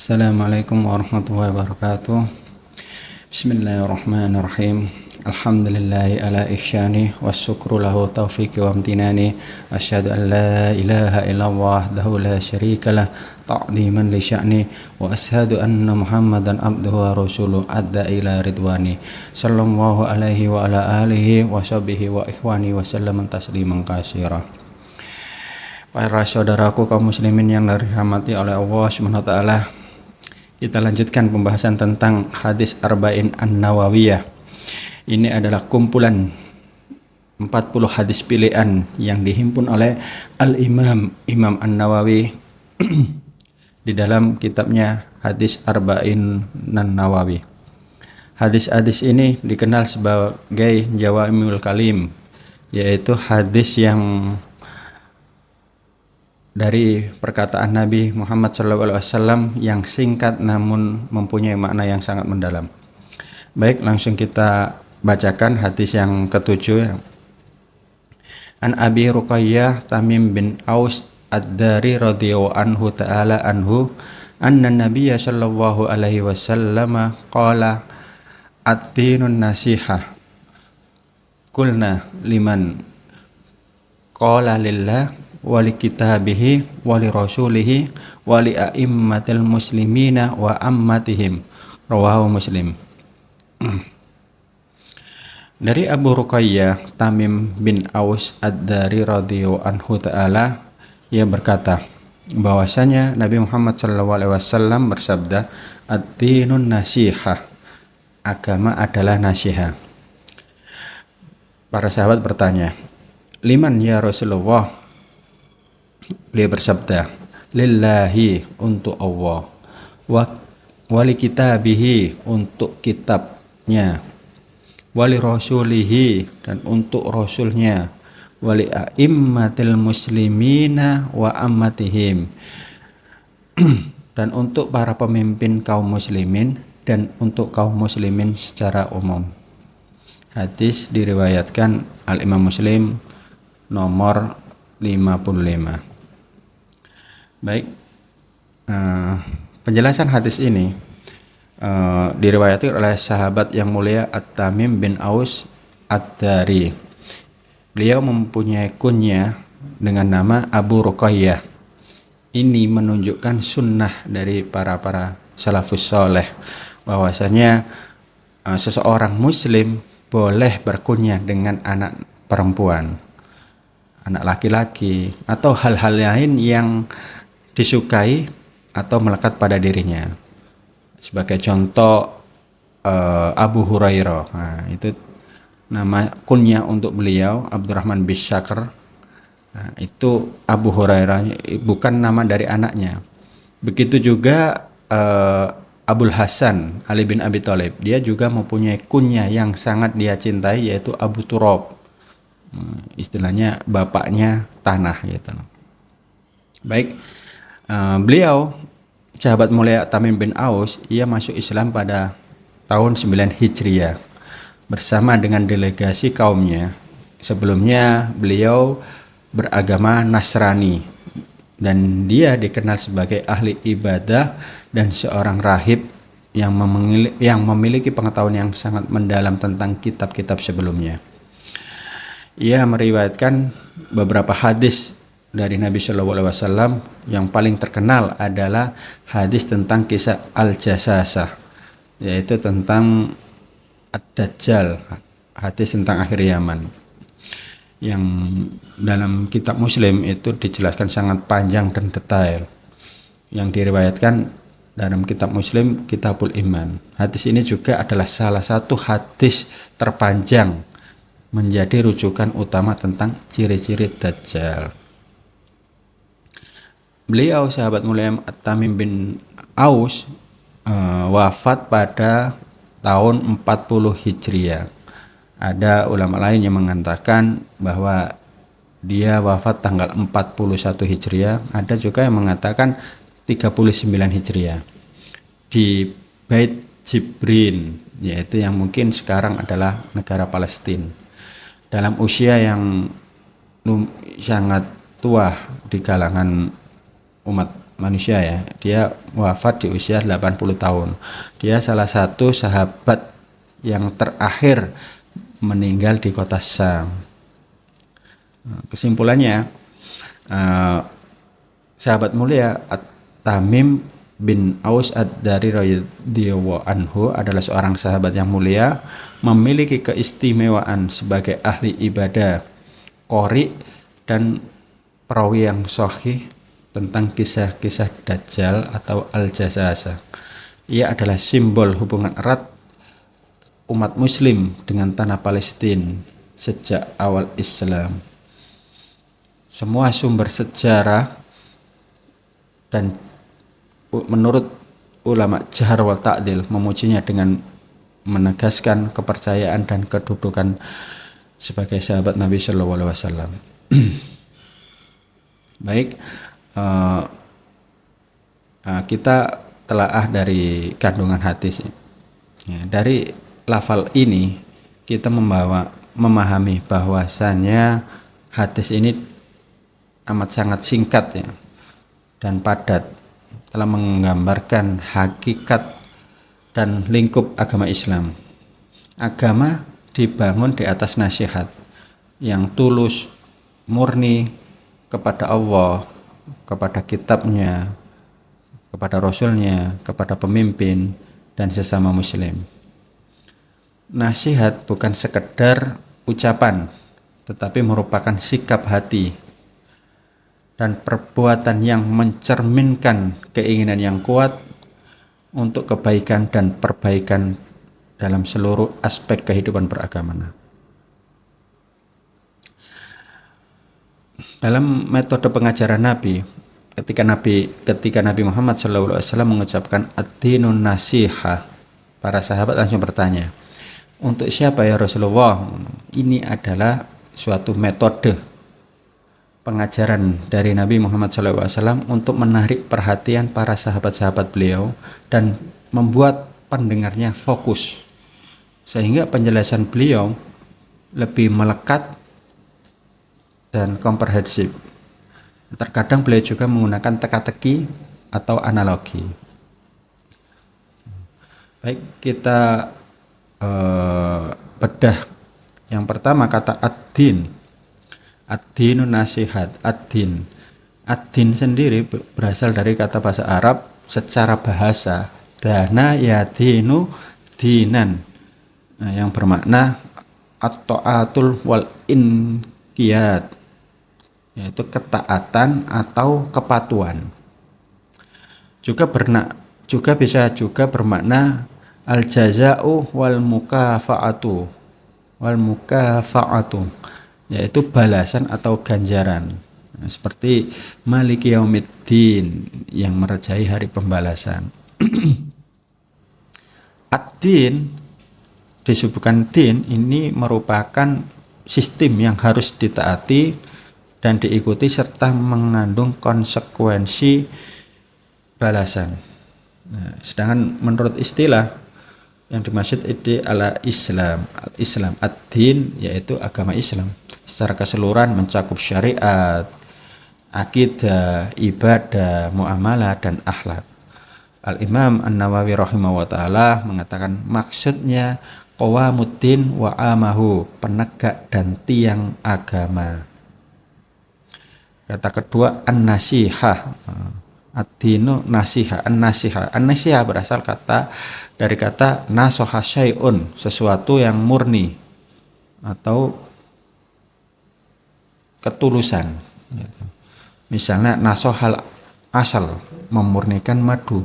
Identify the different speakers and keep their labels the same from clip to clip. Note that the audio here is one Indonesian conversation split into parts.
Speaker 1: Assalamualaikum warahmatullahi wabarakatuh. Bismillahirrahmanirrahim. Alhamdulillahi ala ihsyani wasyukru lahu taufiqi wa amtinani. Asyhadu an la ilaha illallah wahdahu la syarikalah ta'dhiman li sya'ni wa asyhadu anna Muhammadan abduhu wa rasuluhu adda ila ridwani. Sallallahu alaihi wa ala alihi wa sahbihi wa ikhwani wa sallam tasliman katsira. Para saudaraku kaum muslimin yang dirahmati oleh Allah Subhanahu wa taala, kita lanjutkan pembahasan tentang hadis Arba'in An-Nawawiyah. Ini adalah kumpulan 40 hadis pilihan yang dihimpun oleh Imam An-Nawawi di dalam kitabnya Hadis Arba'in An-Nawawi. Hadis-hadis ini dikenal sebagai Jawami'ul Kalim, yaitu hadis yang dari perkataan Nabi Muhammad SAW yang singkat namun mempunyai makna yang sangat mendalam. Baik, langsung kita bacakan hadis yang ketujuh. An Abi Ruqayyah Tamim bin Aus Ad-Dari radhiyallahu anhu ta'ala anhu anna Nabiyya sallallahu alaihi wasallam qala at-tinun nasihah. Qulna liman? Qala lillah wali kitabihi wali rasulihi wali a'immatil muslimina wa ammatihim. Rawahu Muslim. Dari Abu Ruqayyah Tamim bin Aus Ad-Dari radhiyallahu anhu ta'ala, ia berkata bahwasanya Nabi Muhammad SAW bersabda, ad-dinun nasihah, agama adalah nasihat. Para sahabat bertanya, liman ya Rasulullah? Beliau bersabda, lillahi, untuk Allah, wali kitabihi, untuk kitabnya, wali rasulihi, dan untuk rasulnya, wali a'immatil muslimina wa ammatihim, dan untuk para pemimpin kaum muslimin dan untuk kaum muslimin secara umum. Hadis diriwayatkan Al-Imam Muslim nomor 55. Baik, penjelasan hadis ini diriwayatkan oleh sahabat yang mulia At-Tamim bin Aus Ad-Dari. Beliau mempunyai kunyah dengan nama Abu Ruqayyah. Ini menunjukkan sunnah dari para salafus soleh, bahwasanya seseorang muslim boleh berkunyah dengan anak perempuan, anak laki-laki, atau hal-hal lain yang disukai atau melekat pada dirinya. Sebagai contoh Abu Hurairah, nah, itu nama kunyah untuk beliau Abdurrahman bin Syakr. Nah, itu Abu Hurairah, bukan nama dari anaknya. Begitu juga Abul Hasan Ali bin Abi Thalib, dia juga mempunyai kunyah yang sangat dia cintai, yaitu Abu Turab. Istilahnya bapaknya tanah gitu. Baik, beliau sahabat mulia Tamim bin Aus, ia masuk Islam pada tahun 9 Hijriah bersama dengan delegasi kaumnya. Sebelumnya beliau beragama Nasrani dan dia dikenal sebagai ahli ibadah dan seorang rahib yang memiliki pengetahuan yang sangat mendalam tentang kitab-kitab sebelumnya. Ia meriwayatkan beberapa hadis dari Nabi SAW. Yang paling terkenal adalah hadis tentang kisah Al-Jasasah, yaitu tentang Ad-Dajjal, hadis tentang akhir zaman, yang dalam kitab Muslim itu dijelaskan sangat panjang dan detail, yang diriwayatkan dalam kitab Muslim Kitabul Iman. Hadis ini juga adalah salah satu hadis terpanjang, menjadi rujukan utama tentang ciri-ciri Dajjal. Beliau sahabat mulia At-Tamim bin Aus wafat pada tahun 40 Hijriah. Ada ulama lain yang mengatakan bahwa dia wafat tanggal 41 Hijriah. Ada juga yang mengatakan 39 Hijriah di Bait Jibrin, yaitu yang mungkin sekarang adalah negara Palestina. Dalam usia yang sangat tua di kalangan umat manusia ya. Dia wafat di usia 80 tahun. Dia salah satu sahabat yang terakhir meninggal di kota Syam. Kesimpulannya, sahabat mulia At-Tamim bin Aus Ad-Dari radhiyallahu anhu adalah seorang sahabat yang mulia, memiliki keistimewaan sebagai ahli ibadah, qori, dan perawi yang sahih tentang kisah-kisah Dajjal atau Al-Jasasa. Ia adalah simbol hubungan erat umat muslim dengan tanah Palestina sejak awal Islam. Semua sumber sejarah dan menurut ulama Jahr wal Ta'dil memujinya dengan menegaskan kepercayaan dan kedudukan sebagai sahabat Nabi Shallallahu Alaihi Wasallam. Baik, kita telaah dari kandungan hadis. Ya, dari lafal ini kita memahami bahwasanya hadis ini amat sangat singkat ya dan padat, telah menggambarkan hakikat dan lingkup agama Islam. Agama dibangun di atas nasihat yang tulus, murni kepada Allah, kepada kitabnya, kepada Rasulnya, kepada pemimpin dan sesama muslim. Nasihat bukan sekedar ucapan, tetapi merupakan sikap hati dan perbuatan yang mencerminkan keinginan yang kuat untuk kebaikan dan perbaikan dalam seluruh aspek kehidupan beragama. Dalam metode pengajaran Nabi, ketika Nabi Muhammad SAW mengucapkan ad-dinun nasihah, para sahabat langsung bertanya, untuk siapa ya Rasulullah? Ini adalah suatu metode pengajaran dari Nabi Muhammad SAW untuk menarik perhatian para sahabat-sahabat beliau dan membuat pendengarnya fokus, sehingga penjelasan beliau lebih melekat dan komprehensif. Terkadang beliau juga menggunakan teka-teki atau analogi. Baik, kita bedah. Yang pertama kata ad-din. Ad-dinun nasihat, ad-din. Ad-din sendiri berasal dari kata bahasa Arab secara bahasa dana yadinu dinan, yang bermakna at-ta'atul wal inqiyad, yaitu ketaatan atau kepatuhan. Juga bisa bermakna al-jaza'u wal mukafa'atu, yaitu balasan atau ganjaran. Seperti Maliki Yaumiddin, yang merajai hari pembalasan. Ad-din disebutkan din, ini merupakan sistem yang harus ditaati dan diikuti serta mengandung konsekuensi balasan. Sedangkan menurut istilah yang dimaksud itu adalah Islam. Islam ad-din yaitu agama Islam. Secara keseluruhan mencakup syariat, akidah, ibadah, muamalah, dan akhlak. Al-Imam An-Nawawi rahimahullah ta'ala mengatakan maksudnya qawamuddin wa amahu, penegak dan tiang agama. Kata kedua an-nasihah. Ad-dinu nasihah. An-nasihah berasal dari kata nasoha syai'un, sesuatu yang murni atau ketulusan. Misalnya nasohal asal, memurnikan madu.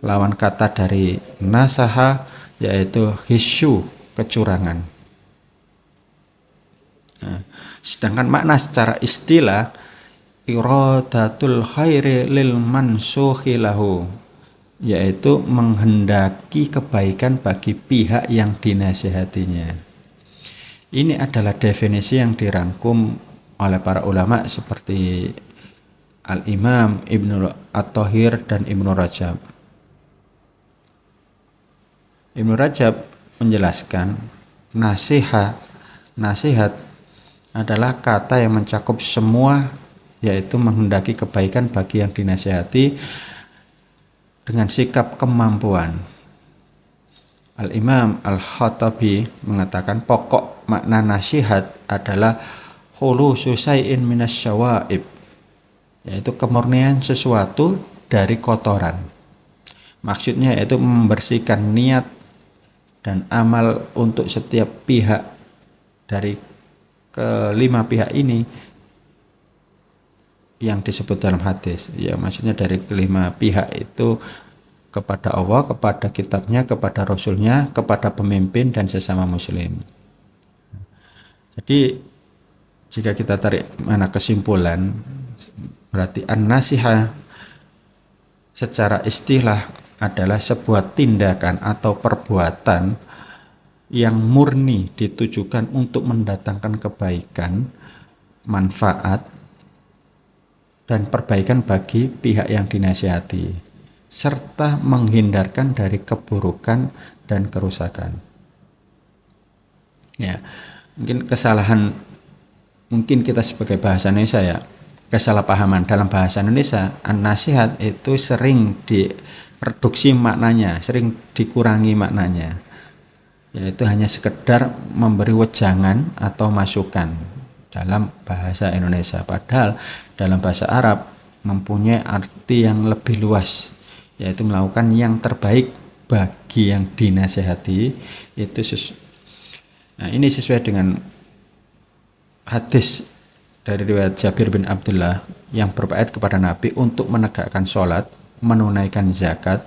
Speaker 1: Lawan kata dari nasaha yaitu hisyu, kecurangan. Sedangkan makna secara istilah iradatul khairi lil mansukhi lahu, yaitu menghendaki kebaikan bagi pihak yang dinasihatinya. Ini adalah definisi yang dirangkum oleh para ulama seperti Al-Imam Ibnu At-Thahir dan Ibnu Rajab. Ibnu Rajab menjelaskan nasihat adalah kata yang mencakup semua yaitu menghendaki kebaikan bagi yang dinasihati dengan sikap kemampuan. Al-Imam Al-Khattabi mengatakan pokok makna nasihat adalah khulusu syai'in minasyawaib, yaitu kemurnian sesuatu dari kotoran. Maksudnya yaitu membersihkan niat dan amal untuk setiap pihak dari kelima pihak ini yang disebut dalam hadis. Ya, maksudnya dari kelima pihak itu kepada Allah, kepada kitabnya, kepada rasulnya, kepada pemimpin dan sesama muslim. Jadi jika kita tarik mana kesimpulan, berarti an-nasihah secara istilah adalah sebuah tindakan atau perbuatan yang murni ditujukan untuk mendatangkan kebaikan, manfaat, dan perbaikan bagi pihak yang dinasihati, serta menghindarkan dari keburukan dan kerusakan. Ya, mungkin kesalahan, mungkin kita sebagai bahasa Indonesia ya, kesalahpahaman dalam bahasa Indonesia, an-nasihat itu sering direduksi maknanya, sering dikurangi maknanya, yaitu hanya sekedar memberi wejangan atau masukan dalam bahasa Indonesia. Padahal dalam bahasa Arab mempunyai arti yang lebih luas, yaitu melakukan yang terbaik bagi yang dinasihati. Nah, ini sesuai dengan hadis dari riwayat Jabir bin Abdullah yang berbait kepada Nabi untuk menegakkan sholat, menunaikan zakat,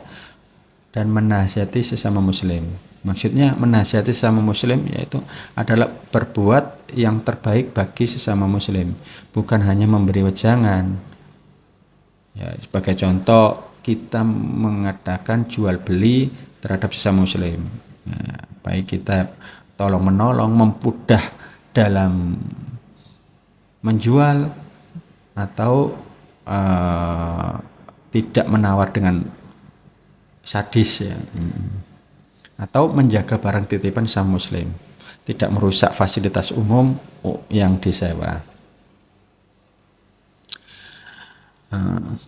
Speaker 1: dan menasihati sesama muslim. Maksudnya menasihati sesama muslim yaitu adalah berbuat yang terbaik bagi sesama muslim, bukan hanya memberi wejangan. Ya, sebagai contoh, kita mengadakan jual beli terhadap sesama muslim. Nah, baik kita tolong menolong, mempudah dalam menjual atau tidak menawar dengan sadis ya. Atau menjaga barang titipan sesama muslim, tidak merusak fasilitas umum yang disewa.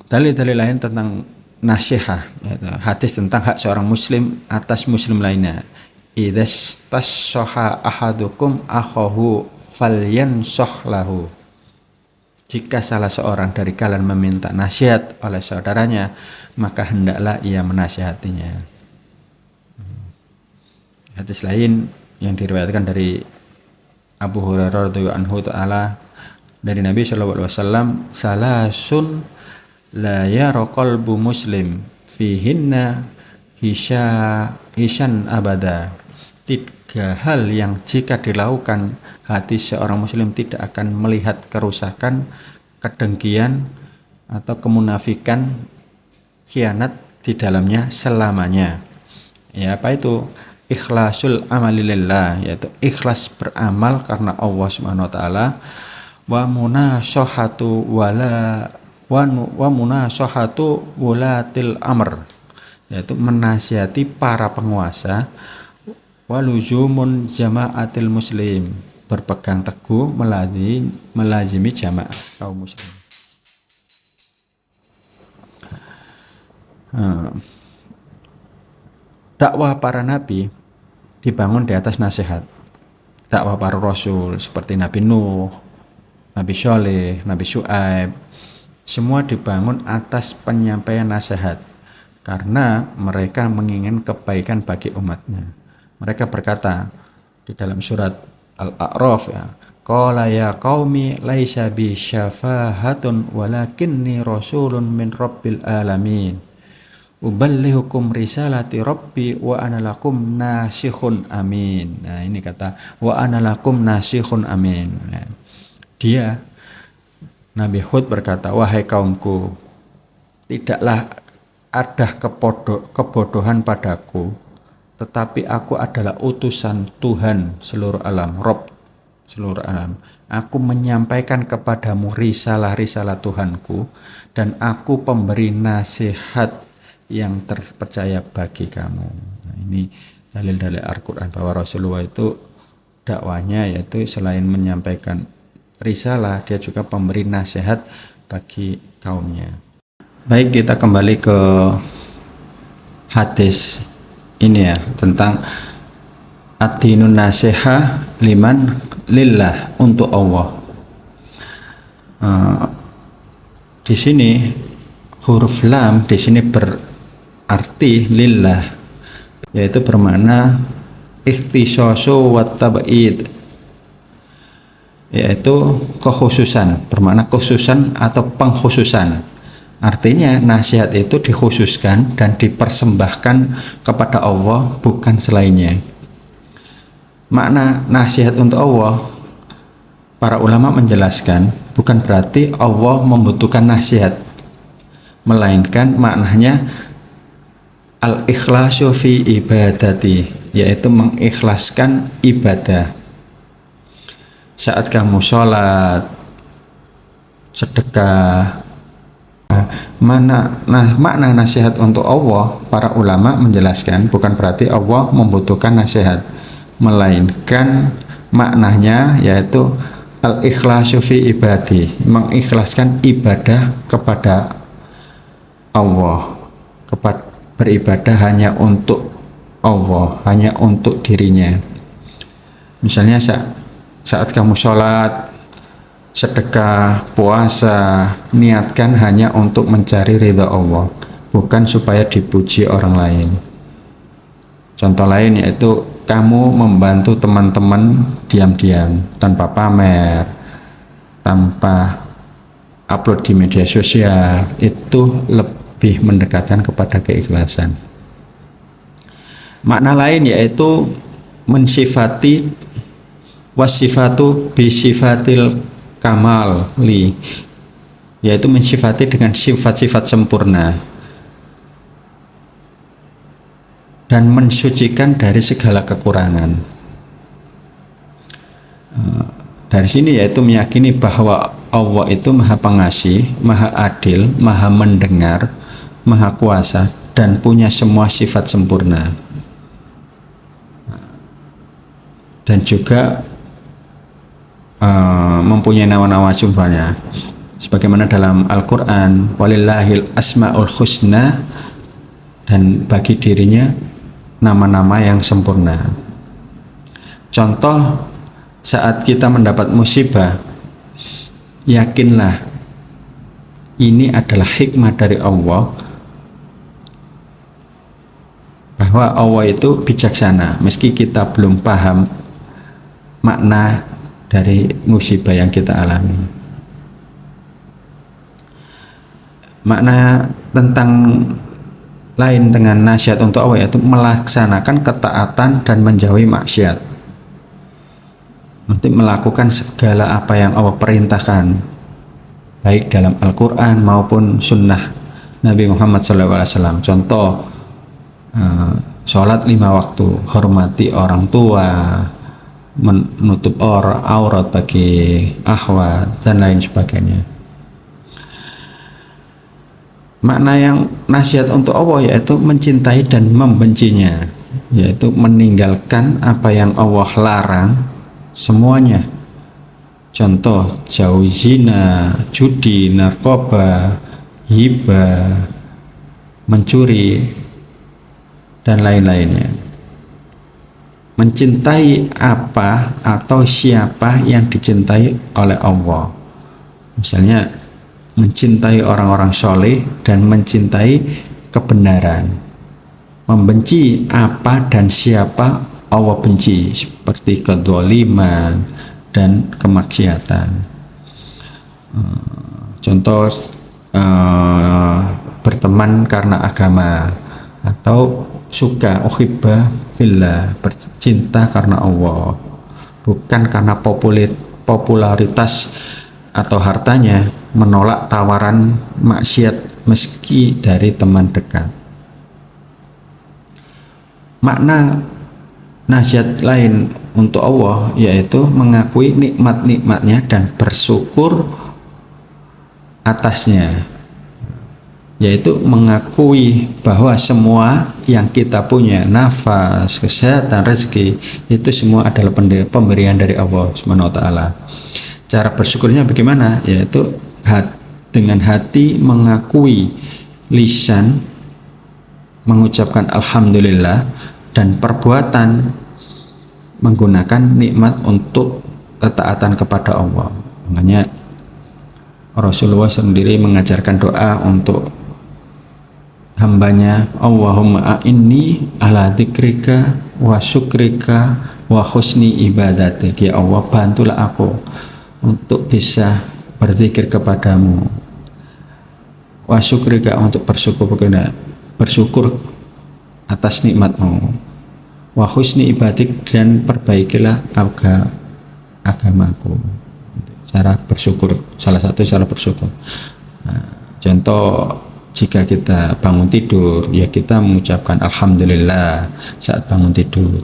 Speaker 1: Dalil-dalil lain tentang nasihat, yaitu hadis tentang hak seorang muslim atas muslim lainnya. Idzastashaha ahadukum akhahu falyansah lahu. Jika salah seorang dari kalian meminta nasihat oleh saudaranya, maka hendaklah ia menasihatinya. Hadis lain yang diriwayatkan dari Abu Hurairah radhiyallahu anhu ta'ala dari Nabi sallallahu alaihi wasallam, salasun la yara qalbu muslim fihinna hisyan abada. 3 hal yang jika dilakukan hati seorang muslim tidak akan melihat kerusakan, kedengkian atau kemunafikan, khianat di dalamnya selamanya. Ya, apa itu? Ikhlasul amali lillah, yaitu ikhlas beramal karena Allah Subhanahu wa taala, wa munashahatu wulatil amr, yaitu menasihati para penguasa, waluzumun jamaatil muslim, berpegang teguh melazimi jamaah kaum muslim. Dakwah para nabi dibangun di atas nasihat. Dakwah para rasul seperti Nabi Nuh, Nabi Syaleh, Nabi Syuaib, semua dibangun atas penyampaian nasihat karena mereka menginginkan kebaikan bagi umatnya. Mereka berkata di dalam surat Al-A'raf, ya, qala ya qaumi laisa bi syafahatun walakinni rasulun min rabbil alamin. Uballighukum risalati rabbi wa ana lakum nasikhun amin. Nah, ini kata wa ana lakum nasikhun amin. Nah, dia Nabi Hud berkata, wahai kaumku, tidaklah ada kebodohan padaku, tetapi aku adalah utusan Tuhan seluruh alam, Rabb seluruh alam. Aku menyampaikan kepadamu risalah-risalah Tuhanku, dan aku pemberi nasihat yang terpercaya bagi kamu. Nah, ini dalil-dalil Al-Quran bahwa Rasulullah itu dakwanya yaitu selain menyampaikan risalah, dia juga pemberi nasihat bagi kaumnya. Baik, kita kembali ke hadis ini ya, tentang ad-dinun nasiha liman lillah, untuk Allah. Di sini huruf lam di sini berarti lillah, yaitu bermakna ikhtisasu wa tab'id, yaitu kekhususan, bermakna khususan atau pengkhususan. Artinya nasihat itu dikhususkan dan dipersembahkan kepada Allah, bukan selainnya. Makna nasihat untuk Allah, para ulama menjelaskan, bukan berarti Allah membutuhkan nasihat, melainkan maknanya al-ikhlasu fi ibadati, yaitu mengikhlaskan ibadah. Saat kamu sholat, sedekah, makna nasihat untuk Allah, para ulama menjelaskan bukan berarti Allah membutuhkan nasihat, melainkan maknanya yaitu al-ikhlasu fi ibadi, mengikhlaskan ibadah kepada Allah, beribadah hanya untuk Allah, hanya untuk dirinya. Misalnya saat kamu sholat, sedekah, puasa, niatkan hanya untuk mencari ridha Allah, bukan supaya dipuji orang lain. Contoh lain yaitu kamu membantu teman-teman diam-diam, tanpa pamer, tanpa upload di media sosial, itu lebih mendekatkan kepada keikhlasan. Makna lain yaitu mensifati, wasifatu bisifatil kamal li, yaitu mensifati dengan sifat-sifat sempurna dan mensucikan dari segala kekurangan. Dari sini yaitu meyakini bahwa Allah itu maha pengasih, maha adil, maha mendengar, maha kuasa, dan punya semua sifat sempurna. Dan juga mempunyai nama-nama sempurna, sebagaimana dalam Al-Quran, walillahil asma'ul husna, dan bagi dirinya nama-nama yang sempurna. Contoh, saat kita mendapat musibah, yakinlah ini adalah hikmah dari Allah, bahwa Allah itu bijaksana, meski kita belum paham makna dari musibah yang kita alami. Makna tentang lain dengan nasihat untuk Allah yaitu melaksanakan ketaatan dan menjauhi maksiat, nanti melakukan segala apa yang Allah perintahkan, baik dalam Al-Quran maupun sunnah Nabi Muhammad SAW. Contoh, sholat 5 waktu, hormati orang tua, menutup aurat bagi akhwat, dan lain sebagainya. Makna yang nasihat untuk Allah yaitu mencintai dan membencinya, yaitu meninggalkan apa yang Allah larang semuanya. Contoh, jauhi zina, judi, narkoba, hibah, mencuri, dan lain-lainnya. Mencintai apa atau siapa yang dicintai oleh Allah. Misalnya mencintai orang-orang soleh dan mencintai kebenaran. Membenci apa dan siapa Allah benci, seperti kedzaliman dan kemaksiatan. Contoh, berteman karena agama, atau suka uhibba fillah, bercinta karena Allah, bukan karena popularitas atau hartanya, menolak tawaran maksiat meski dari teman dekat. Makna nasihat lain untuk Allah yaitu mengakui nikmat-nikmatnya dan bersyukur atasnya, yaitu mengakui bahwa semua yang kita punya, nafas, kesehatan, rezeki, itu semua adalah pemberian dari Allah SWT. Cara bersyukurnya bagaimana? Yaitu dengan hati mengakui, lisan mengucapkan alhamdulillah, dan perbuatan menggunakan nikmat untuk ketaatan kepada Allah. Makanya Rasulullah sendiri mengajarkan doa untuk hambanya, Allahumma a'inni ala dzikrika wa syukrika wa husni ibadatik. Ya Allah, bantulah aku untuk bisa berzikir kepadamu, wa syukrika untuk bersyukur atas nikmatmu, wa husni ibadik dan perbaikilah agamaku. Cara bersyukur, salah satu cara bersyukur. Contoh, jika kita bangun tidur, ya kita mengucapkan alhamdulillah saat bangun tidur.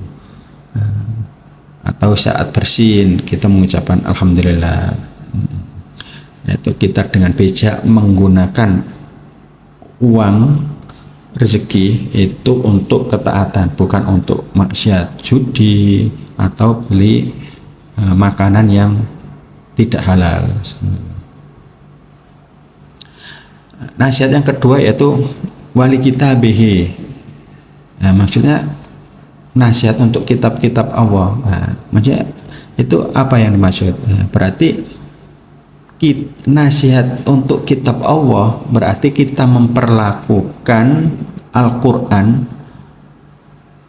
Speaker 1: Atau saat bersin kita mengucapkan alhamdulillah. Yaitu kita dengan bijak menggunakan uang rezeki itu untuk ketaatan, bukan untuk maksiat, judi, atau beli makanan yang tidak halal. Nasihat yang kedua yaitu wali kitabihi. Nah, maksudnya nasihat untuk kitab-kitab Allah. Nah, maksudnya itu apa yang dimaksud? Nah, berarti nasihat untuk kitab Allah berarti kita memperlakukan Al-Quran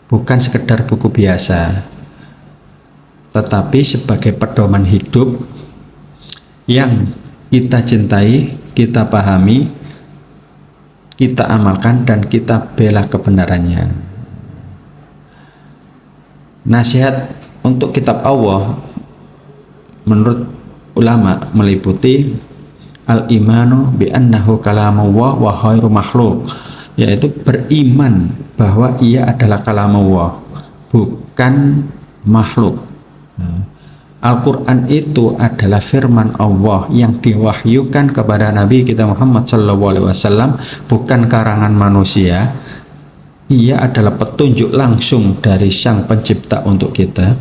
Speaker 1: bukan sekedar buku biasa, tetapi sebagai pedoman hidup yang kita cintai, kita pahami, kita amalkan, dan kita bela kebenarannya. Nasihat untuk kitab Allah menurut ulama meliputi al-imanu bi annahu kalamullah wa khairu makhluk, yaitu beriman bahwa ia adalah kalamullah, bukan makhluk. Al-Quran itu adalah firman Allah yang diwahyukan kepada Nabi kita Muhammad SAW, bukan karangan manusia. Ia adalah petunjuk langsung dari Sang Pencipta untuk kita.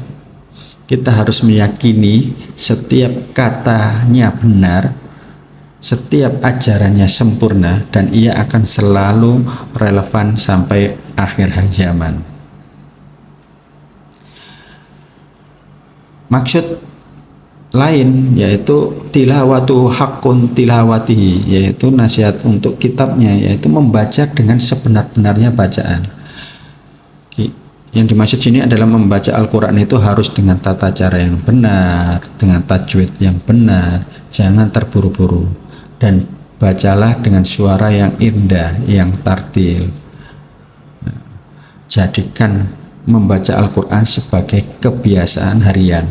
Speaker 1: Kita harus meyakini setiap katanya benar, setiap ajarannya sempurna, dan ia akan selalu relevan sampai akhir zaman. Maksud lain yaitu tilawatu haqqun tilawatihi, yaitu nasihat untuk kitabnya, yaitu membaca dengan sebenar-benarnya bacaan. Yang dimaksud sini adalah membaca Al-Quran itu harus dengan tata cara yang benar, dengan tajwid yang benar, jangan terburu-buru, dan bacalah dengan suara yang indah, yang tartil. Jadikan membaca Al-Quran sebagai kebiasaan harian.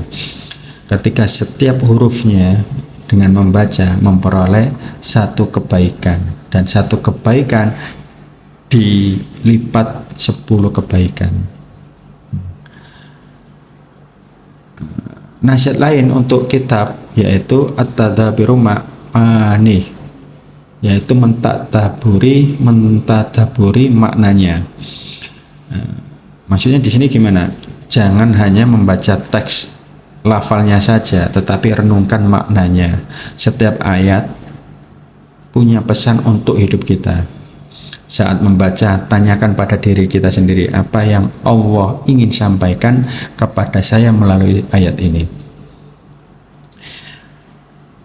Speaker 1: Ketika setiap hurufnya dengan membaca memperoleh satu kebaikan, dan satu kebaikan dilipat 10 kebaikan. Nasihat lain untuk kitab yaitu at-tadabiru ma'ani, yaitu mentadaburi maknanya. Maksudnya di sini gimana? Jangan hanya membaca teks lafalnya saja, tetapi renungkan maknanya. Setiap ayat punya pesan untuk hidup kita. Saat membaca, tanyakan pada diri kita sendiri, apa yang Allah ingin sampaikan kepada saya melalui ayat ini.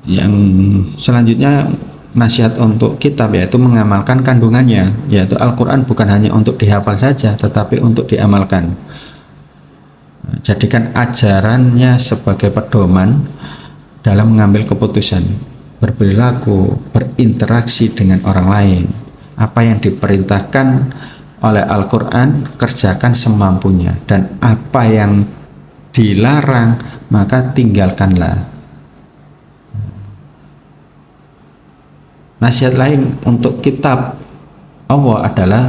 Speaker 1: Yang selanjutnya, nasihat untuk kitab yaitu mengamalkan kandungannya, yaitu Al-Quran bukan hanya untuk dihafal saja, tetapi untuk diamalkan. Jadikan ajarannya sebagai pedoman dalam mengambil keputusan, berperilaku, berinteraksi dengan orang lain. Apa yang diperintahkan oleh Al-Quran, kerjakan semampunya, dan apa yang dilarang, maka tinggalkanlah. Nasihat lain untuk kitab Allah adalah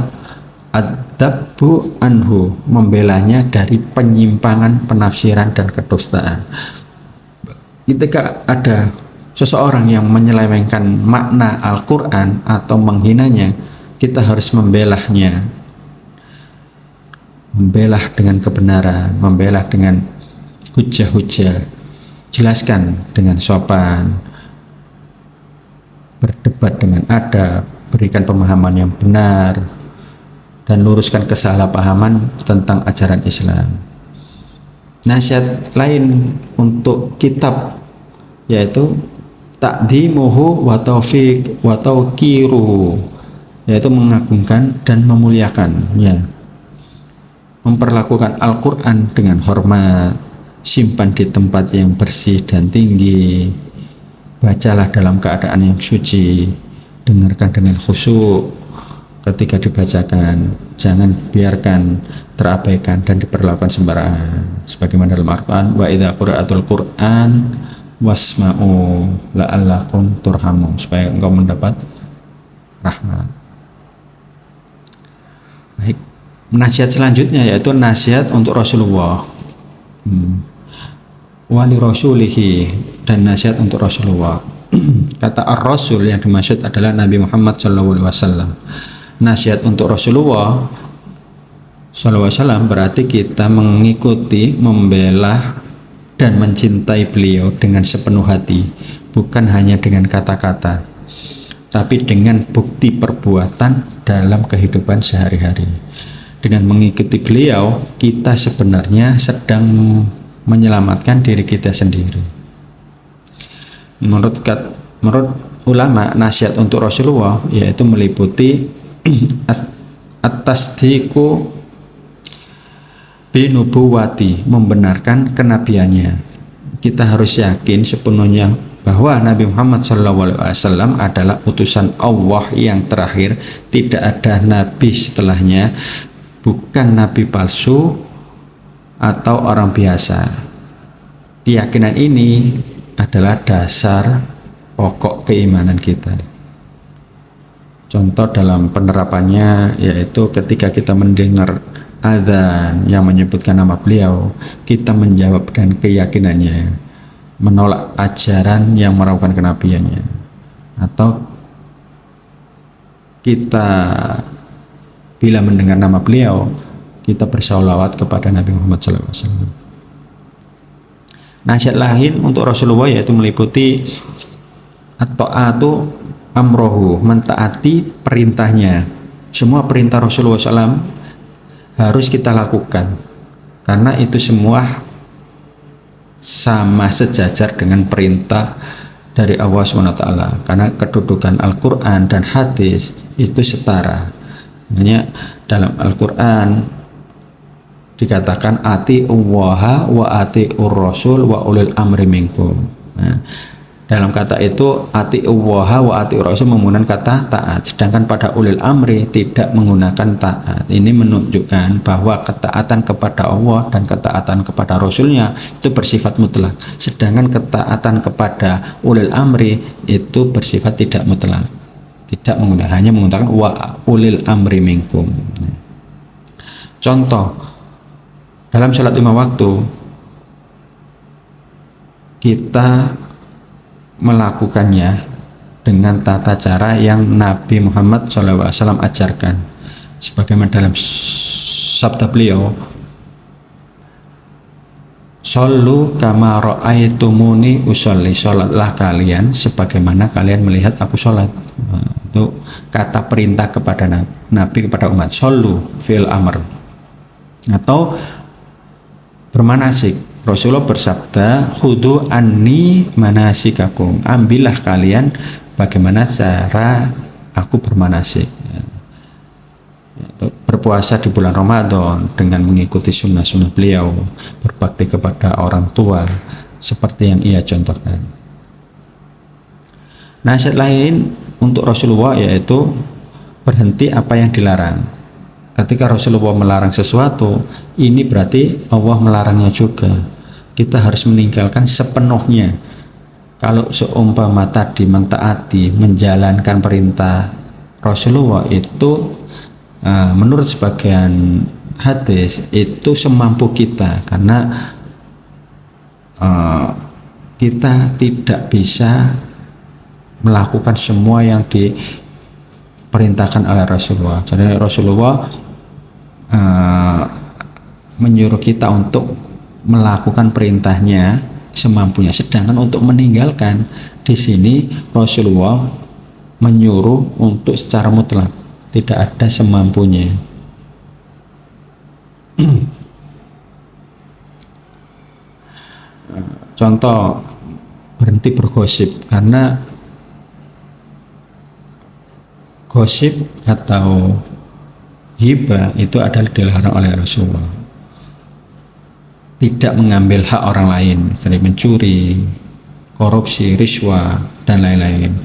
Speaker 1: ad-dabbu anhu, membelanya dari penyimpangan penafsiran dan kedustaan. Ketika ada seseorang yang menyelewengkan makna Al-Quran atau menghinanya, kita harus membelahnya, membelah dengan kebenaran, membelah dengan hujah-hujah, jelaskan dengan sopan, berdebat dengan adab, berikan pemahaman yang benar, dan luruskan kesalahpahaman tentang ajaran Islam. Nasihat lain untuk kitab yaitu takdimuhu wa tauqiruhu, yaitu mengagungkan dan memuliakannya, memperlakukan Al-Quran dengan hormat, simpan di tempat yang bersih dan tinggi, bacalah dalam keadaan yang suci, dengarkan dengan khusyuk ketika dibacakan, jangan biarkan terabaikan dan diperlakukan sembarangan, sebagaimana dalam Al-Quran, wa idza qira'atul Qur'an wasma'u la'allakum turhamun, supaya engkau mendapat rahmat. Baik, nasihat selanjutnya yaitu nasihat untuk Rasulullah, wali rasulihi, dan nasihat untuk Rasulullah. Kata ar-rasul yang dimaksud adalah Nabi Muhammad SAW. Nasihat untuk Rasulullah SAW berarti kita mengikuti, membela dan mencintai beliau dengan sepenuh hati, bukan hanya dengan kata-kata, tapi dengan bukti perbuatan dalam kehidupan sehari-hari. Dengan mengikuti beliau, kita sebenarnya sedang menyelamatkan diri kita sendiri. Menurut ulama, nasihat untuk Rasulullah yaitu meliputi at-tasdiqu binubuwati, membenarkan kenabiannya. Kita harus yakin sepenuhnya bahwa Nabi Muhammad SAW adalah utusan Allah yang terakhir, tidak ada nabi setelahnya, bukan nabi palsu atau orang biasa. Keyakinan ini adalah dasar pokok keimanan kita. Contoh dalam penerapannya yaitu ketika kita mendengar adzan yang menyebutkan nama beliau, kita menjawab dengan keyakinannya, menolak ajaran yang meragukan kenabiannya. Atau kita bila mendengar nama beliau, kita bersolawat kepada Nabi Muhammad SAW. Nasihat lain untuk Rasulullah yaitu meliputi at-ta'atu amrohu, mentaati perintahnya. Semua perintah Rasulullah SAW harus kita lakukan, karena itu semua sama sejajar dengan perintah dari Allah SWT, karena kedudukan Al-Quran dan hadis itu setara. Makanya dalam Al-Quran dikatakan ati'ullaha wa ati'ur rasul wa ulil amri minkum. Nah, dalam kata itu ati'ullaha wa ati'ur rasul menggunakan kata taat, sedangkan pada ulil amri tidak menggunakan taat. Ini menunjukkan bahwa ketaatan kepada Allah dan ketaatan kepada Rasulnya itu bersifat mutlak, sedangkan ketaatan kepada ulil amri itu bersifat tidak mutlak, tidak menggunakan, hanya menggunakan wa ulil amri minkum. Contoh dalam sholat 5 waktu kita melakukannya dengan tata cara yang Nabi Muhammad SAW ajarkan, sebagaimana dalam sabda beliau, "Shollu kama ra'aitumuni usolli", sholatlah kalian sebagaimana kalian melihat aku sholat. Itu kata perintah kepada Nabi kepada umat, shollu fil amr. Atau bermanasik, Rasulullah bersabda, khudu anni manasikakum, ambillah kalian bagaimana cara aku bermanasik. Berpuasa di bulan Ramadan dengan mengikuti sunnah-sunnah beliau, berbakti kepada orang tua seperti yang ia contohkan. Nasihat lain untuk Rasulullah yaitu berhenti apa yang dilarang. Ketika Rasulullah melarang sesuatu, ini berarti Allah melarangnya juga. Kita harus meninggalkan sepenuhnya. Kalau seumpama tadi mentaati, menjalankan perintah Rasulullah itu menurut sebagian hadis itu semampu kita, karena kita tidak bisa melakukan semua yang diperintahkan oleh Rasulullah. Jadi Rasulullah menyuruh kita untuk melakukan perintahnya semampunya, sedangkan untuk meninggalkan di sini Rasulullah menyuruh untuk secara mutlak, tidak ada semampunya. Contoh, berhenti bergosip, karena gosip atau ghibah itu adalah dilarang oleh Rasulullah. Tidak mengambil hak orang lain, seperti mencuri, korupsi, riswah, dan lain-lain,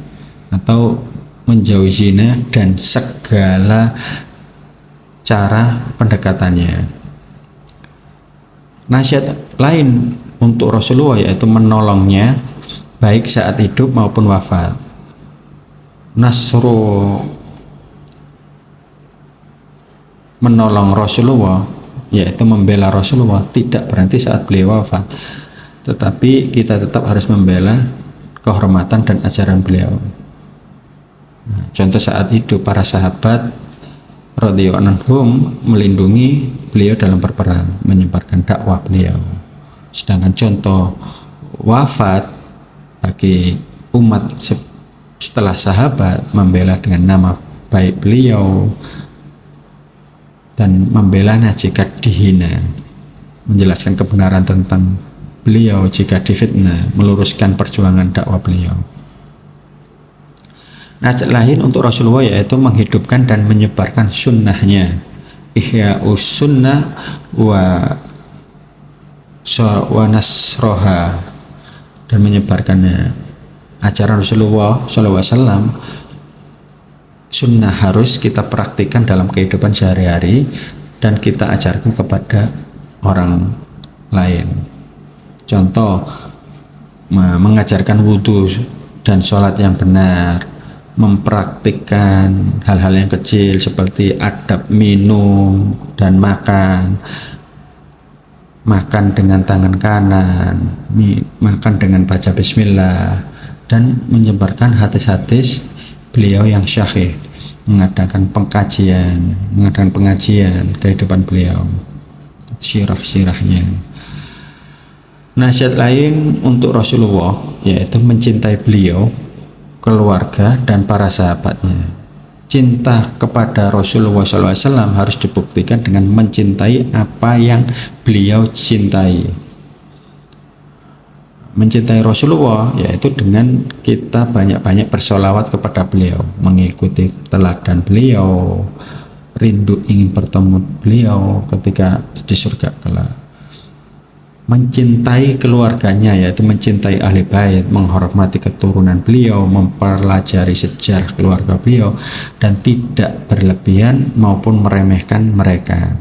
Speaker 1: atau menjauhi zina dan segala cara pendekatannya. Nasihat lain untuk Rasulullah yaitu menolongnya baik saat hidup maupun wafat. Nasru, menolong Rasulullah yaitu membela Rasulullah, tidak berhenti saat beliau wafat, tetapi kita tetap harus membela kehormatan dan ajaran beliau. Contoh saat hidup, para sahabat radhiyallahu anhum melindungi beliau dalam berperang, menyebarkan dakwah beliau. Sedangkan contoh wafat bagi umat setelah sahabat, membela dengan nama baik beliau dan membelanya jika dihina, menjelaskan kebenaran tentang beliau jika difitnah, meluruskan perjuangan dakwah beliau. Nasihat lain untuk Rasulullah yaitu menghidupkan dan menyebarkan sunnahnya, ihya'us sunnah wa nasroha, dan menyebarkannya. Ajaran Rasulullah SAW, sunnah harus kita praktikkan dalam kehidupan sehari-hari dan kita ajarkan kepada orang lain. Contoh, mengajarkan wudhu dan sholat yang benar, mempraktikkan hal-hal yang kecil seperti adab minum dan makan dengan tangan kanan, makan dengan baca bismillah, dan menyebarkan hadis-hadis beliau yang syahih, mengadakan pengajian kehidupan beliau, sirah-sirahnya. Nasihat lain untuk Rasulullah yaitu mencintai beliau, keluarga, dan para sahabatnya. Cinta kepada Rasulullah SAW harus dibuktikan dengan mencintai apa yang beliau cintai. Mencintai Rasulullah yaitu dengan kita banyak-banyak bersolawat kepada beliau, mengikuti teladan beliau, rindu ingin bertemu beliau ketika di surga kelak. Mencintai keluarganya yaitu mencintai ahli bait, menghormati keturunan beliau, mempelajari sejarah keluarga beliau, dan tidak berlebihan maupun meremehkan mereka.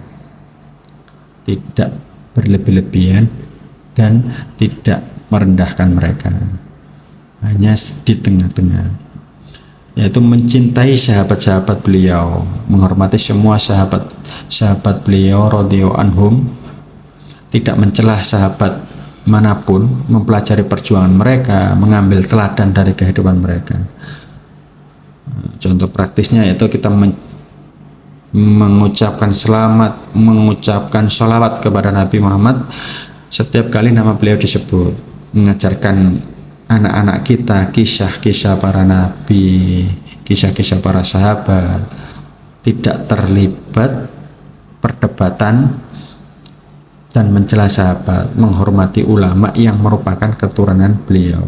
Speaker 1: Tidak berlebih-lebihan dan tidak merendahkan mereka, hanya di tengah-tengah, yaitu mencintai sahabat-sahabat beliau, menghormati semua sahabat beliau radhiyallahu anhum, tidak mencelah sahabat manapun, mempelajari perjuangan mereka, mengambil teladan dari kehidupan mereka. Contoh praktisnya yaitu kita mengucapkan selamat, mengucapkan sholawat kepada Nabi Muhammad setiap kali nama beliau disebut, mengajarkan anak-anak kita kisah-kisah para nabi, kisah-kisah para sahabat, tidak terlibat perdebatan dan mencela sahabat, menghormati ulama yang merupakan keturunan beliau.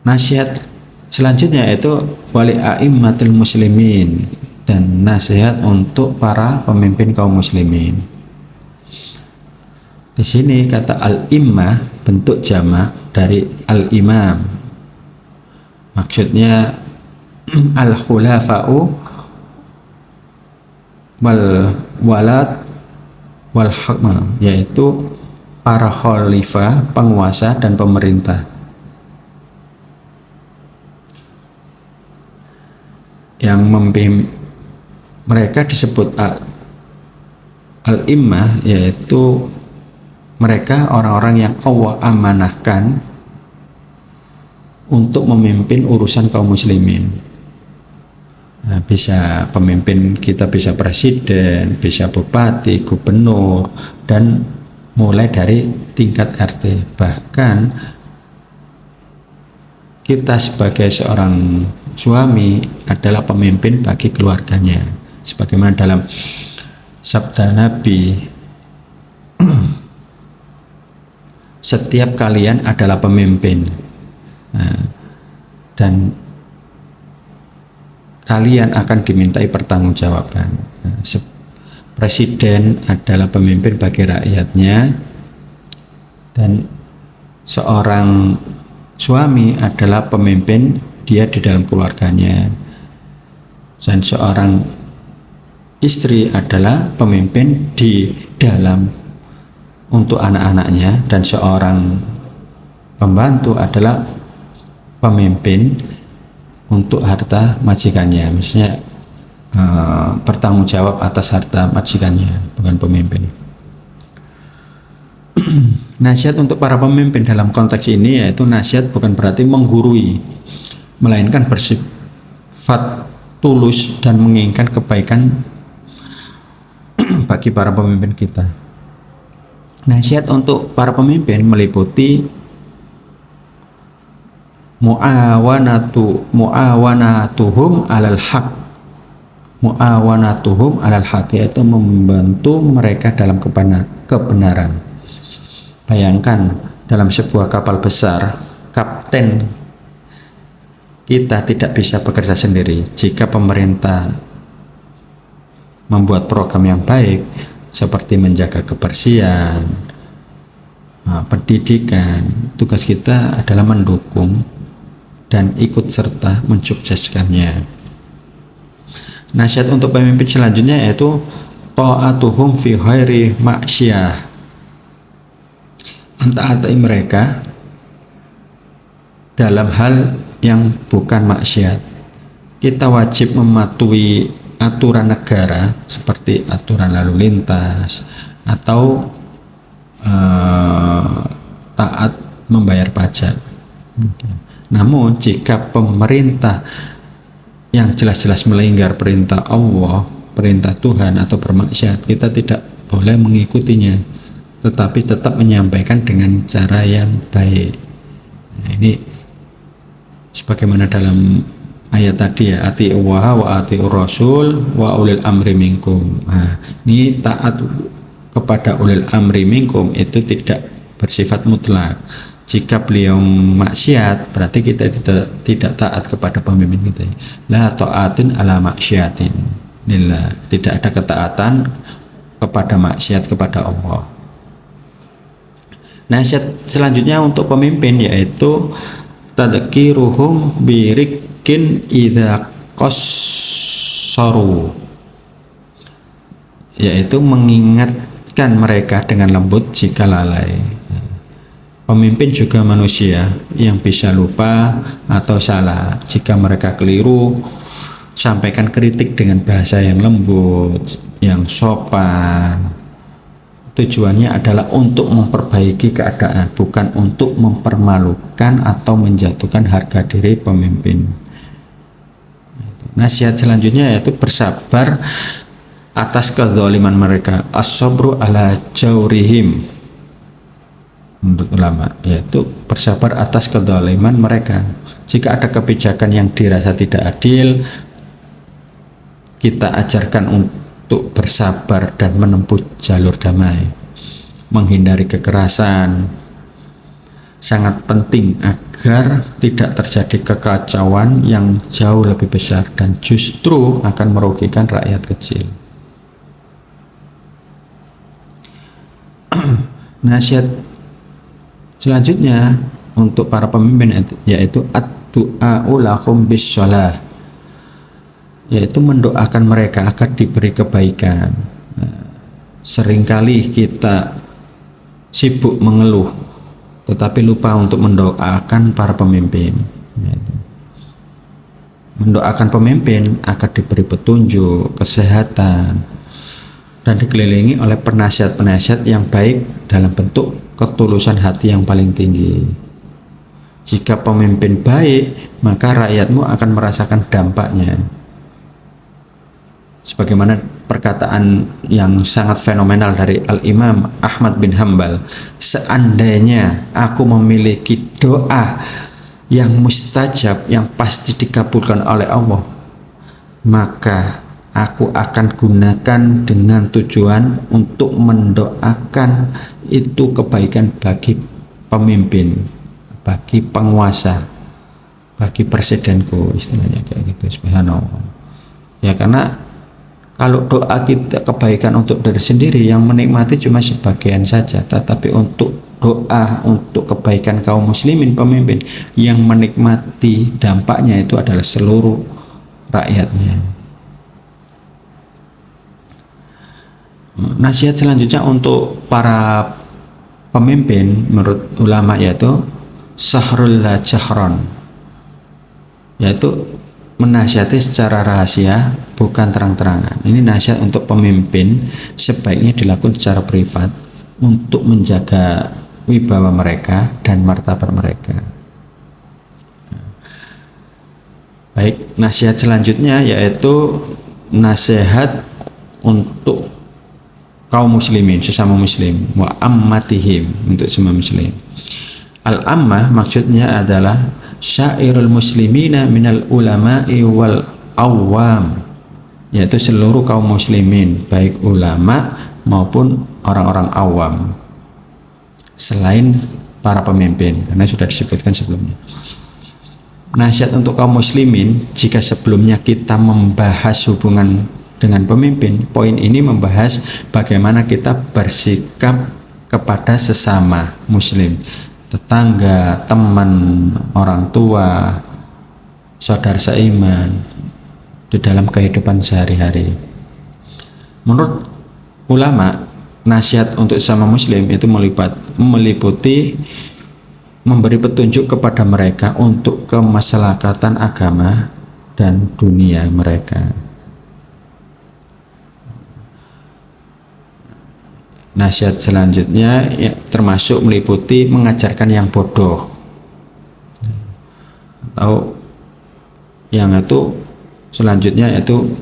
Speaker 1: Nasihat selanjutnya yaitu wali a'immatul muslimin, dan nasihat untuk para pemimpin kaum muslimin. Di sini kata al-immah bentuk jamak dari al-imam. Maksudnya al-khulafa'u wal walad wal hukma, yaitu para khalifah, penguasa dan pemerintah. Yang mereka disebut al-immah, yaitu mereka orang-orang yang Allah amanahkan untuk memimpin urusan kaum muslimin. Nah, bisa pemimpin kita, bisa presiden, bisa bupati, gubernur, dan mulai dari tingkat RT, bahkan kita sebagai seorang suami adalah pemimpin bagi keluarganya, sebagaimana dalam sabda Nabi, setiap kalian adalah pemimpin, dan kalian akan dimintai pertanggungjawaban. Presiden adalah pemimpin bagi rakyatnya, dan seorang suami adalah pemimpin dia di dalam keluarganya, dan seorang istri adalah pemimpin di dalam untuk anak-anaknya, dan seorang pembantu adalah pemimpin untuk harta majikannya, maksudnya bertanggung jawab atas harta majikannya, bukan pemimpin. Nasihat untuk para pemimpin dalam konteks ini yaitu nasihat bukan berarti menggurui, melainkan bersifat tulus dan menginginkan kebaikan bagi para pemimpin kita. Nasihat untuk para pemimpin meliputi muawanatuhum alal haq, yaitu membantu mereka dalam kebenaran. Bayangkan dalam sebuah kapal besar, kapten kita tidak bisa bekerja sendiri. Jika pemerintah membuat program yang baik seperti menjaga kebersihan, pendidikan, tugas kita adalah mendukung dan ikut serta mensukseskannya. Nasihat untuk pemimpin selanjutnya yaitu ta'atuhum fi ghairi maksiyah, mentaati mereka dalam hal yang bukan maksiat. Kita wajib mematuhi aturan negara seperti aturan lalu lintas atau taat membayar pajak. Namun jika pemerintah yang jelas-jelas melanggar perintah Allah, perintah Tuhan atau bermaksiat, kita tidak boleh mengikutinya, tetapi tetap menyampaikan dengan cara yang baik. Nah, ini sebagaimana dalam ayat tadi ya, ati'u wa ati'ur rasul wa ulil amri minkum. Nah, ini taat kepada ulil amri minkum itu tidak bersifat mutlak. Jika beliau maksiat, berarti kita tidak taat kepada pemimpin kita. La ta'atin ala maksiatin lillah. Tidak ada ketaatan kepada maksiat kepada Allah. Nasihat selanjutnya untuk pemimpin yaitu tadkiruhum birikin idza qassaru, yaitu mengingatkan mereka dengan lembut jika lalai. Pemimpin juga manusia yang bisa lupa atau salah. Jika mereka keliru, sampaikan kritik dengan bahasa yang lembut, yang sopan. Tujuannya adalah untuk memperbaiki keadaan, bukan untuk mempermalukan atau menjatuhkan harga diri pemimpin. Nasihat selanjutnya yaitu bersabar atas kezaliman mereka, as-sabru ala jawrihim. Menurut ulama, yaitu bersabar atas kezaliman mereka. Jika ada kebijakan yang dirasa tidak adil, kita ajarkan untuk bersabar dan menempuh jalur damai, menghindari kekerasan. Sangat penting agar tidak terjadi kekacauan yang jauh lebih besar dan justru akan merugikan rakyat kecil. Nasihat selanjutnya untuk para pemimpin yaitu ad-du'a'u lahum bis-shalah, yaitu mendoakan mereka agar diberi kebaikan. Seringkali kita sibuk mengeluh tetapi lupa untuk mendoakan para pemimpin. Mendoakan pemimpin agar diberi petunjuk, kesehatan, dan dikelilingi oleh penasihat-penasihat yang baik dalam bentuk ketulusan hati yang paling tinggi. Jika pemimpin baik, maka rakyatmu akan merasakan dampaknya. Sebagaimana perkataan yang sangat fenomenal dari Al-Imam Ahmad bin Hambal, seandainya aku memiliki doa yang mustajab, yang pasti dikabulkan oleh Allah, maka aku akan gunakan dengan tujuan untuk mendoakan itu kebaikan bagi pemimpin, bagi penguasa, bagi presidenku, istilahnya kayak gitu. Subhanallah. Ya, karena kalau doa kita kebaikan untuk diri sendiri, yang menikmati cuma sebagian saja, tetapi untuk doa untuk kebaikan kaum muslimin pemimpin, yang menikmati dampaknya itu adalah seluruh rakyatnya. Nasihat selanjutnya untuk para pemimpin menurut ulama yaitu sahrul la jahron, yaitu menasihati secara rahasia, bukan terang-terangan. Ini nasihat untuk pemimpin, sebaiknya dilakukan secara privat untuk menjaga wibawa mereka dan martabat mereka. Baik, nasihat selanjutnya yaitu nasihat untuk kaum muslimin, sesama muslim, wa ammatihim, untuk semua muslim. Al-ammah maksudnya adalah syairul muslimina minal ulama'i wal awam, yaitu seluruh kaum muslimin, baik ulama maupun orang-orang awam, selain para pemimpin, karena sudah disebutkan sebelumnya. Nasihat untuk kaum muslimin, jika sebelumnya kita membahas hubungan dengan pemimpin, poin ini membahas bagaimana kita bersikap kepada sesama muslim, tetangga, teman, orang tua, saudara seiman di dalam kehidupan sehari-hari. Menurut ulama, nasihat untuk sesama muslim itu meliputi memberi petunjuk kepada mereka untuk kemaslahatan agama dan dunia mereka. Nasihat selanjutnya ya, termasuk meliputi mengajarkan yang bodoh, atau yang itu selanjutnya yaitu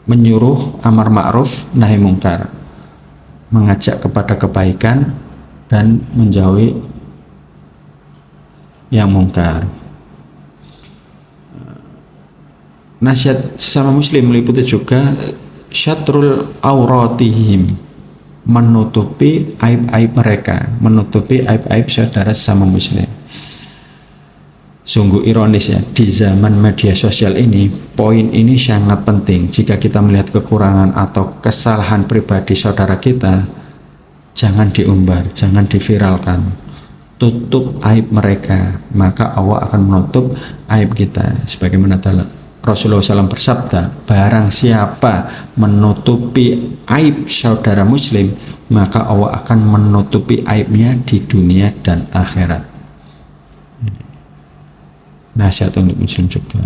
Speaker 1: menyuruh amar ma'ruf nahi mungkar, mengajak kepada kebaikan dan menjauhi yang mungkar. Nasihat sesama muslim meliputi juga syatrul auratihim, menutupi aib-aib mereka, menutupi aib-aib saudara sesama muslim. Sungguh ironis ya, di zaman media sosial ini, poin ini sangat penting. Jika kita melihat kekurangan atau kesalahan pribadi saudara kita, jangan diumbar, jangan diviralkan. Tutup aib mereka, maka Allah akan menutup aib kita. Sebagaimana Rasulullah SAW bersabda, barang siapa menutupi aib saudara muslim, maka Allah akan menutupi aibnya di dunia dan akhirat. Nasihat untuk muslim juga.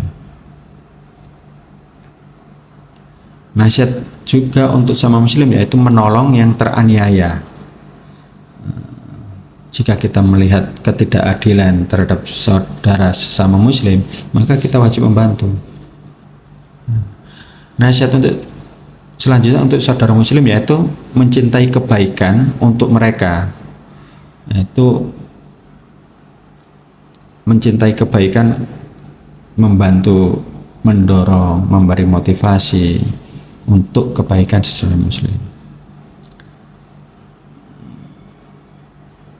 Speaker 1: Nasihat juga untuk sama muslim yaitu menolong yang teraniaya. Jika kita melihat ketidakadilan terhadap saudara sesama muslim, maka kita wajib membantu. Nasihat untuk selanjutnya untuk saudara muslim yaitu mencintai kebaikan untuk mereka, yaitu mencintai kebaikan, membantu, mendorong, memberi motivasi untuk kebaikan sesama muslim.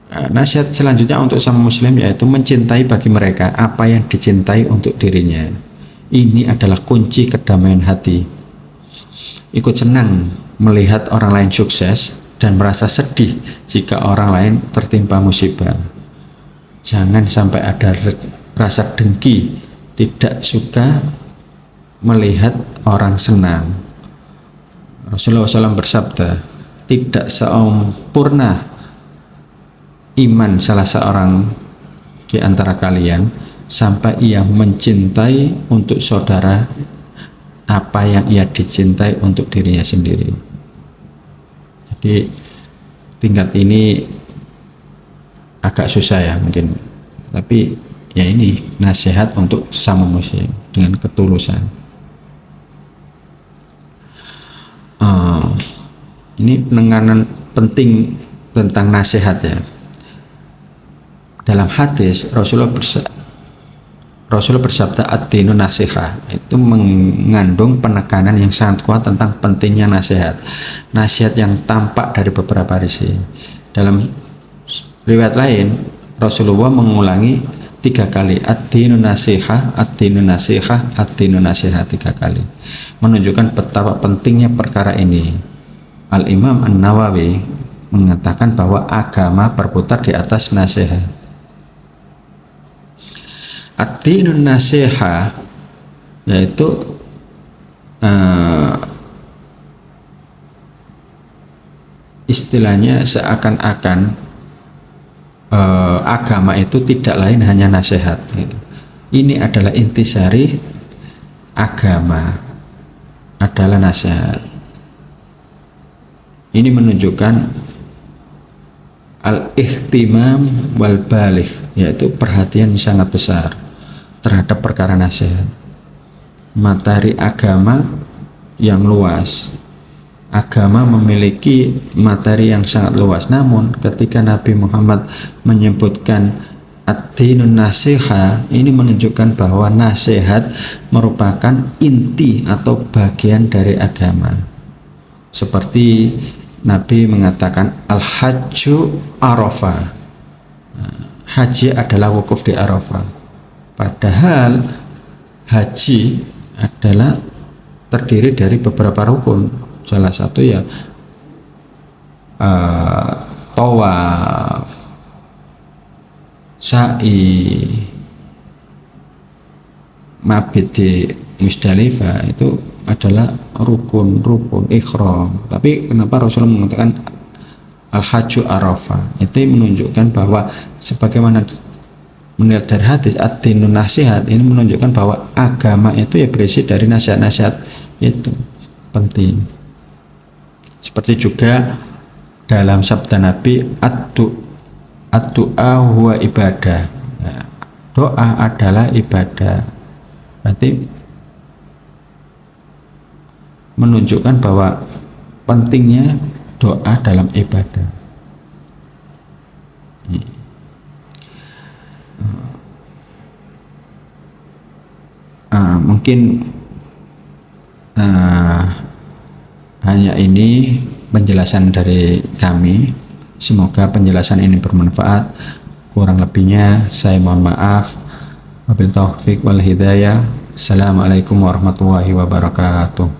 Speaker 1: Nasihat selanjutnya untuk sama muslim yaitu mencintai bagi mereka apa yang dicintai untuk dirinya. Ini adalah kunci kedamaian hati. Ikut senang melihat orang lain sukses dan merasa sedih jika orang lain tertimpa musibah. Jangan sampai ada rasa dengki, tidak suka melihat orang senang. Rasulullah SAW bersabda, tidak sempurna iman salah seorang di antara kalian sampai ia mencintai untuk saudara apa yang ia dicintai untuk dirinya sendiri. Jadi tingkat ini agak susah ya mungkin, tapi ya ini nasihat untuk sesama muslim dengan ketulusan. Ini penekanan penting tentang nasihat ya. dalam hadis Rasulullah bersabda ad-dinu nasihah, itu mengandung penekanan yang sangat kuat tentang pentingnya nasihat yang tampak dari beberapa sisi. Dalam riwayat lain Rasulullah mengulangi 3 kali ad-dinu nasihah, ad-dinu nasihah, ad-dinu nasihah 3 kali, menunjukkan betapa pentingnya perkara ini. Al-Imam An-Nawawi mengatakan bahwa agama berputar di atas nasihat. Ad-dinun nasiha yaitu istilahnya seakan-akan agama itu tidak lain hanya nasihat. Ini adalah intisari agama, adalah nasihat. Ini menunjukkan al-ihtimam wal baligh, yaitu perhatian yang sangat besar terhadap perkara nasihat. Materi agama yang luas, agama memiliki materi yang sangat luas, namun ketika Nabi Muhammad menyebutkan ad-dinun nasiha, ini menunjukkan bahwa nasihat merupakan inti atau bagian dari agama. Seperti Nabi mengatakan al-hajju arafah, haji adalah wukuf di Arafah. Padahal haji adalah terdiri dari beberapa rukun. Salah satu ya tawaf, sa'i, mabit di Musdalifah, itu adalah rukun ihram. Tapi kenapa Rasulullah mengatakan al-hajju arafah? Itu menunjukkan bahwa sebagaimana melihat dari hadis ad-dinun nasihat, ini menunjukkan bahwa agama itu ya berisi dari nasihat-nasihat, itu penting. Seperti juga dalam sabda Nabi ad-du'a huwa ibadah, ya, doa adalah ibadah. Berarti menunjukkan bahwa pentingnya doa dalam ibadah. Mungkin hanya ini penjelasan dari kami. Semoga penjelasan ini bermanfaat. Kurang lebihnya saya mohon maaf. Wabillahi taufiq wal hidayah. Assalamualaikum warahmatullahi wabarakatuh.